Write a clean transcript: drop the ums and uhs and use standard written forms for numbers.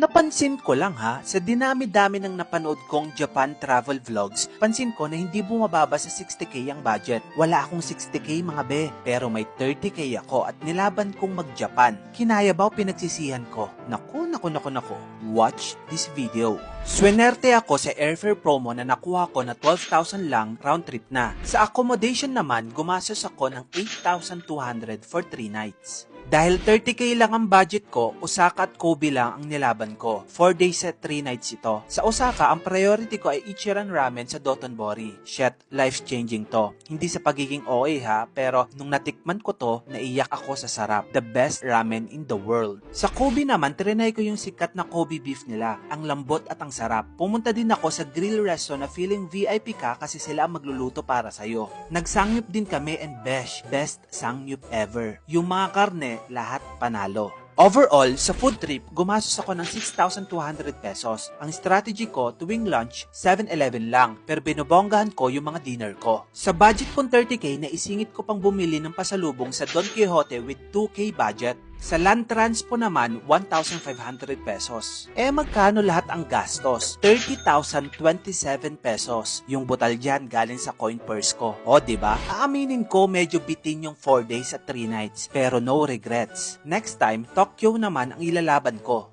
Napansin ko lang sa dinami-dami ng napanood kong Japan travel vlogs, pansin ko na hindi bumababa sa 60k ang budget. Wala akong 60k mga be, pero may 30k ako at nilaban kong mag-Japan. Kinaya ba o pinagsisihan ko? Naku. Watch this video. Swinerte ako sa airfare promo na nakuha ko na 12,000 lang round trip na. Sa accommodation naman, gumastos ako ng 8,200 for 3 nights. Dahil 30k lang ang budget ko, Osaka at Kobe lang ang nilaban ko. 4 days at 3 nights ito. Sa Osaka, ang priority ko ay Ichiran Ramen sa Dotonbori. Shit, life-changing to. Hindi sa pagiging OA pero nung natikman ko to, naiyak ako sa sarap. The best ramen in the world. Sa Kobe naman, trinay ko yung sikat na Kobe beef nila. Ang lambot at ang sarap. Pumunta din ako sa grill resto na feeling VIP ka kasi sila ang magluluto para sa'yo. Nagsangyup din kami and best sangyup ever. Yung mga karne, lahat panalo. Overall, sa food trip, gumastos ako ng 6,200 pesos. Ang strategy ko tuwing lunch, 7-Eleven lang, pero binobonggahan ko yung mga dinner ko. Sa budget kong 30k, naisingit ko pang bumili ng pasalubong sa Don Quixote with 2k budget. Sa land transpo naman, 1,500 pesos. Magkano lahat ang gastos? 30,027 pesos. Yung butal dyan galing sa coin purse ko. O, diba? Aaminin ko medyo bitin yung 4 days at 3 nights. Pero no regrets. Next time, Tokyo naman ang ilalaban ko.